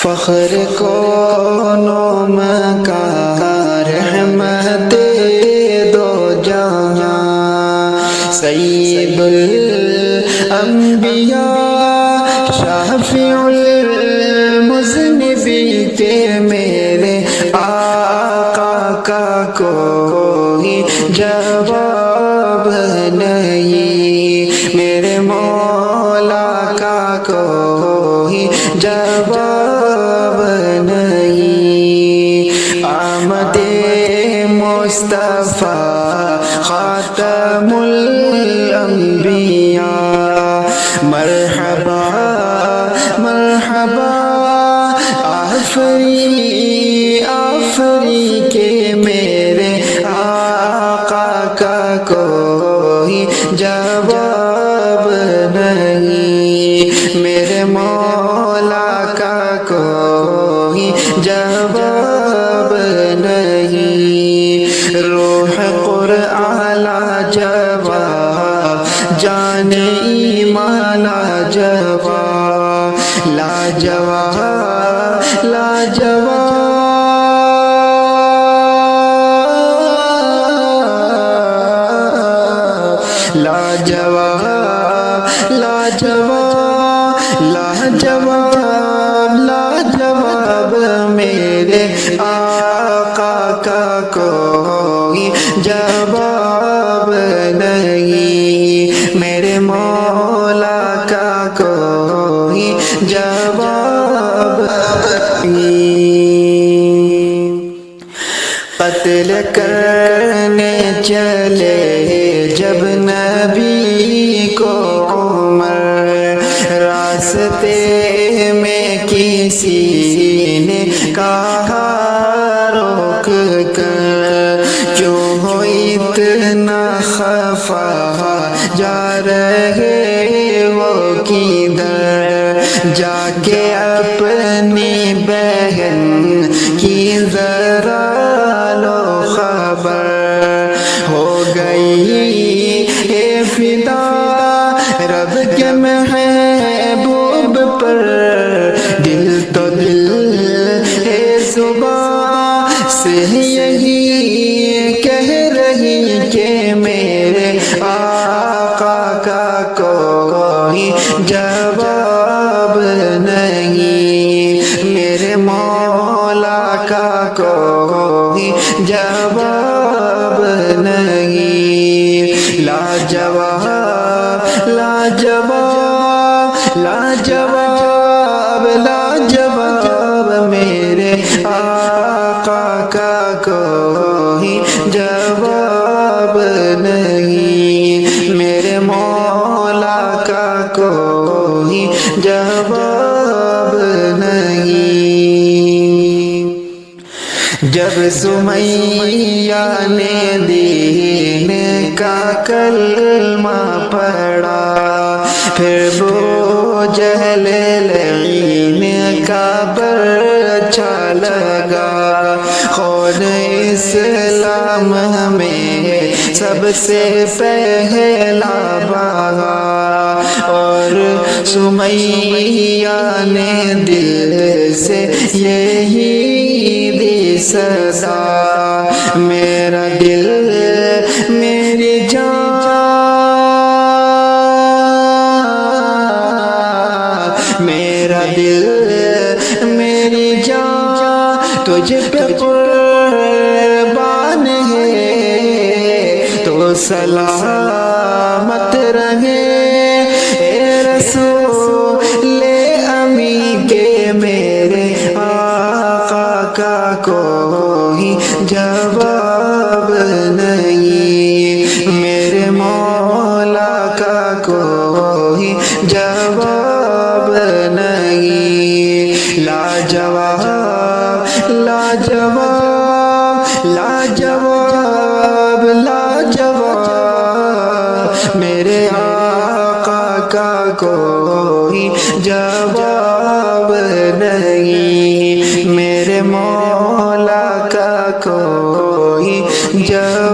فخر کونوں مکان رحمت دو جہاں، سید الانبیاء شافع المذنبین کے میرے آقا کا کوئی جواب نہیں، میرے مولا کا کوئی جواب نہیں۔ آمد مصطفیٰ خاتم الانبیاء، مرحبا مرحبا آفری آفری کے میرے آقا کا کوئی جواب نہیں، میرے مولا کا کوئی جواب نہیں۔ روح قرآن لاجواب، جان ایمان لاجواب، لاجواب لاجواب لاجواب لاجواب لاجواب لاجواب میرے آقا کا کوئی جواب نہیں، میرے مولا کا کوئی جواب نہیں۔ قتل کرنے چلے جب نبی کو عمر، راستے میں کسی نے کہا روک کر، کیوں ہو اتنا خفا جا رہے وہ کدھر، جا کے اپنی بہن کی ذرا لو خبر، ہو گئی ہے فدا رب کے محبوب پر، دل تو دل ہے زبان سے یہی کہہ رہی کہ میرے آقا کا کوئی جواب نہیں، میرے مولا کا کوئی جواب نہیں۔ لاجواب لاجواب لاجواب لاجواب میرے آقا کا کوئی جواب نہیں، میرے مولا کا کوئی جواب نہیں۔ جب سمیہ نے دین کا کلمہ پڑھا، پھر بو جہل لعین کا برچا لگا، خون اسلام میں سب سے پہلا بہا، اور سمیہ نے دل سے یہی دی صدا، میرا دل میری جان، میرا دل میری جان تجھ پہ قربان ہے، تو سلامت رہے اے رسول امی کے میرے آقا کا کوئی جواب نہیں، میرے مولا کا کوئی جواب نہیں۔ لاجواب لاجواب لاجواب لاجواب میرے آقا کا کوئی جواب نہیں، میرے مولا کا کوئی جواب